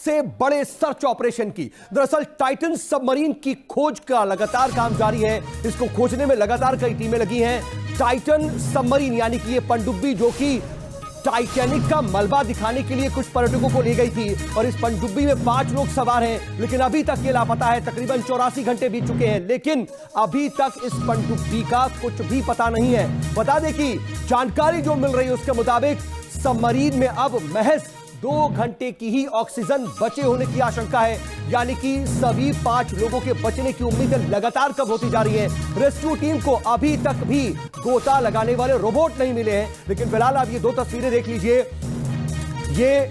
से बड़े search operation की। दरअसल टाइटन सबमरीन की खोज का लगातार काम जारी है। इसको खोजने में लगातार कई टीमें लगी हैं। टाइटन सबमरीन यानी कि ये पनडुब्बी जो कि टाइटैनिक का मलबा दिखाने के लिए कुछ पर्यटकों को ले गई थी और इस पनडुब्बी में 5 लोग सवार हैं, लेकिन अभी तक ये लापता है। तकरीबन 84 घंटे बीत चुके हैं, लेकिन अभी तक इस पनडुब्बी का कुछ भी पता नहीं है। बता दें कि जानकारी जो मिल रही है उसके मुताबिक सबमरीन में अब महज 2 घंटे की ही ऑक्सीजन बचे होने की आशंका है, यानी कि सभी 5 लोगों के बचने की उम्मीदें लगातार कम होती जा रही है। रेस्क्यू टीम को अभी तक भी गोता लगाने वाले रोबोट नहीं मिले हैं, लेकिन फिलहाल आप ये 2 तस्वीरें देख लीजिए। ये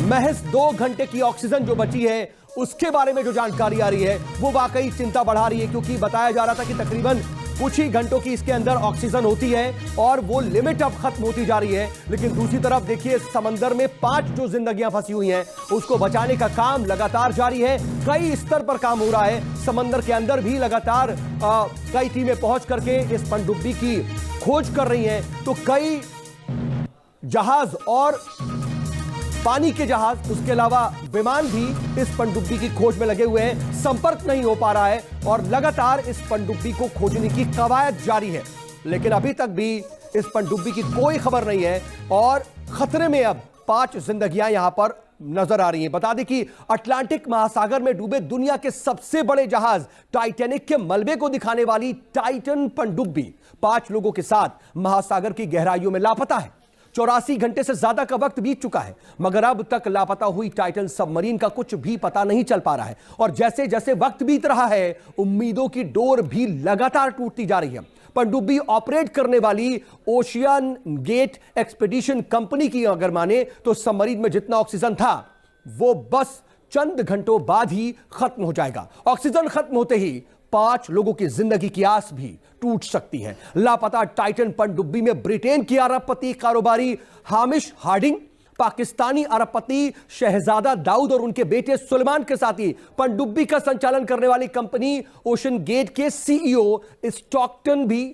महज 2 घंटे की ऑक्सीजन जो बची है उसके बारे में जो जानकारी आ रही है वो वाकई चिंता बढ़ा रही है, क्योंकि बताया जा रहा था कि तकरीबन कुछ ही घंटों की इसके अंदर ऑक्सीजन होती है और वो लिमिट अब खत्म होती जा रही है। लेकिन दूसरी तरफ देखिए, समंदर में 5 जो जिंदगियां फंसी हुई हैं उसको बचाने का काम लगातार जारी है। कई स्तर पर काम हो रहा है। समंदर के अंदर भी लगातार कई टीमें पहुंच करके इस पनडुब्बी की खोज कर रही हैं। तो कई जहाज और पानी के जहाज, उसके अलावा विमान भी इस पनडुब्बी की खोज में लगे हुए हैं। संपर्क नहीं हो पा रहा है और लगातार इस पनडुब्बी को खोजने की कवायद जारी है, लेकिन अभी तक भी इस पनडुब्बी की कोई खबर नहीं है और खतरे में अब 5 जिंदगियां यहां पर नजर आ रही हैं। बता दें कि अटलांटिक महासागर में डूबे दुनिया के सबसे बड़े जहाज टाइटैनिक के मलबे को दिखाने वाली टाइटन पनडुब्बी 5 लोगों के साथ महासागर की गहराइयों में लापता है। 84 घंटे से ज्यादा का वक्त बीत चुका है, मगर अब तक लापता हुई टाइटन सबमरीन का कुछ भी पता नहीं चल पा रहा है। और जैसे जैसे वक्त बीत रहा है, उम्मीदों की डोर भी लगातार टूटती जा रही है। पनडुब्बी ऑपरेट करने वाली ओशियन गेट एक्सपीडिशन कंपनी की अगर माने तो सबमरीन में जितना ऑक्सीजन था वो बस चंद घंटों बाद ही खत्म हो जाएगा। ऑक्सीजन खत्म होते ही 5 लोगों की जिंदगी की आस भी टूट सकती है। लापता टाइटन पनडुब्बी में ब्रिटेन की अरबपति कारोबारी हामिश हार्डिंग, पाकिस्तानी अरबपति शहजादा दाऊद और उनके बेटे सुलेमान के साथ ही पनडुब्बी का संचालन करने वाली कंपनी ओशन गेट के सीईओ स्टॉकटन भी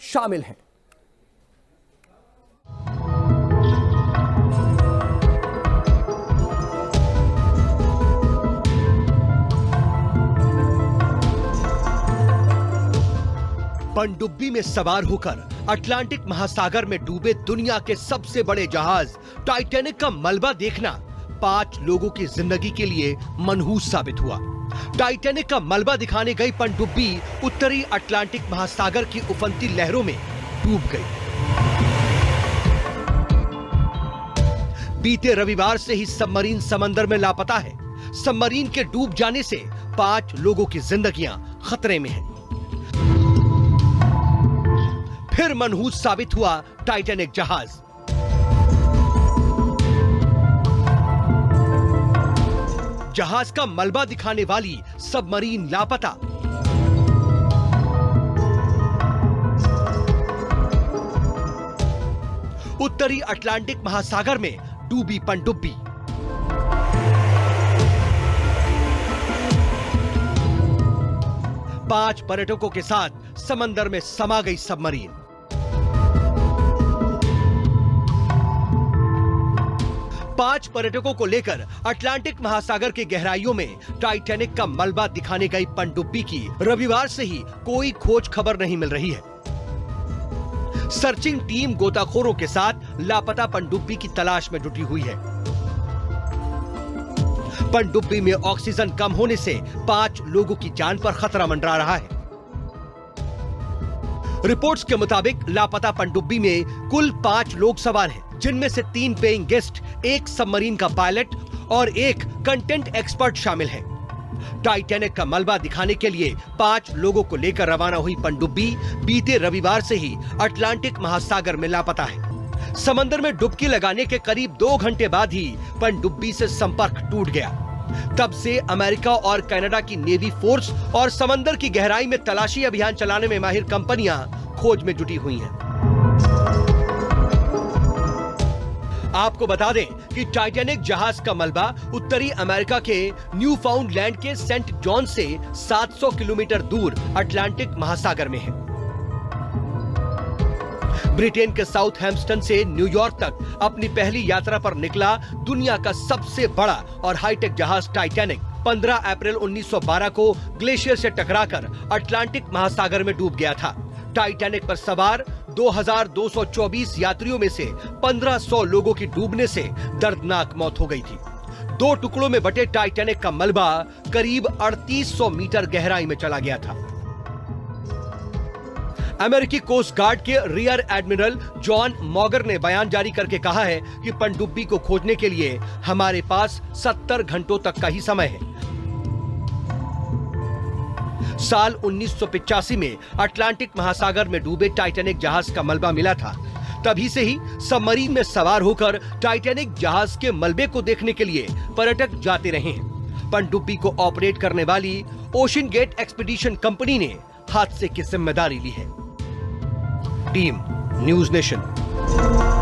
शामिल हैं। पनडुब्बी में सवार होकर अटलांटिक महासागर में डूबे दुनिया के सबसे बड़े जहाज टाइटैनिक का मलबा देखना 5 लोगों की जिंदगी के लिए मनहूस साबित हुआ। टाइटैनिक का मलबा दिखाने गई पनडुब्बी उत्तरी अटलांटिक महासागर की उफनती लहरों में डूब गई। बीते रविवार से ही सबमरीन समंदर में लापता है। सबमरीन के डूब जाने से 5 लोगों की जिंदगियां खतरे में हैं। फिर मनहूस साबित हुआ टाइटैनिक जहाज। जहाज का मलबा दिखाने वाली सबमरीन लापता। उत्तरी अटलांटिक महासागर में डूबी पनडुब्बी। पांच पर्यटकों के साथ समंदर में समा गई सबमरीन। पांच पर्यटकों को लेकर अटलांटिक महासागर की गहराइयों में टाइटैनिक का मलबा दिखाने गई पनडुब्बी की रविवार से ही कोई खोज खबर नहीं मिल रही है। सर्चिंग टीम गोताखोरों के साथ लापता पनडुब्बी की तलाश में जुटी हुई है। पनडुब्बी में ऑक्सीजन कम होने से 5 लोगों की जान पर खतरा मंडरा रहा है। रिपोर्ट्स के मुताबिक लापता पनडुब्बी में कुल 5 लोग सवार हैं, जिनमें से 3 पेइंग गेस्ट, 1 सबमरीन का पायलट और 1 कंटेंट एक्सपर्ट शामिल हैं। टाइटैनिक का मलबा दिखाने के लिए 5 लोगों को लेकर रवाना हुई पनडुब्बी बीते रविवार से ही अटलांटिक महासागर में लापता है। समंदर में डुबकी लगाने के करीब 2 घंटे बाद ही पनडुब्बी से संपर्क टूट गया। तब से अमेरिका और कनाडा की नेवी फोर्स और समंदर की गहराई में तलाशी अभियान चलाने में माहिर कंपनियां खोज में जुटी हुई हैं। आपको बता दें कि टाइटैनिक जहाज का मलबा उत्तरी अमेरिका के न्यूफाउंडलैंड के सेंट जॉन से 700 किलोमीटर दूर अटलांटिक महासागर में है। ब्रिटेन के साउथहैम्प्टन से न्यूयॉर्क तक अपनी पहली यात्रा पर निकला दुनिया का सबसे बड़ा और हाईटेक जहाज टाइटैनिक 15 अप्रैल 1912 को ग्लेशियर से टकराकर अटलांटिक महासागर में डूब गया था। टाइटैनिक पर सवार 2224 यात्रियों में से 1500 लोगों की डूबने से दर्दनाक मौत हो गई थी। 2 टुकड़ों में बटे टाइटैनिक का मलबा करीब 3800 मीटर गहराई में चला गया था। अमेरिकी कोस्ट गार्ड के रियर एडमिरल जॉन मॉगर ने बयान जारी करके कहा है कि पनडुब्बी को खोजने के लिए हमारे पास 70 घंटों तक का ही समय है। साल 1985 में अटलांटिक महासागर में डूबे टाइटैनिक जहाज का मलबा मिला था। तभी से ही सबमरीन में सवार होकर टाइटैनिक जहाज के मलबे को देखने के लिए पर्यटक जाते रहे हैं। पनडुब्बी को ऑपरेट करने वाली ओशन गेट एक्सपीडिशन कंपनी ने हादसे की जिम्मेदारी ली है। Team news nation.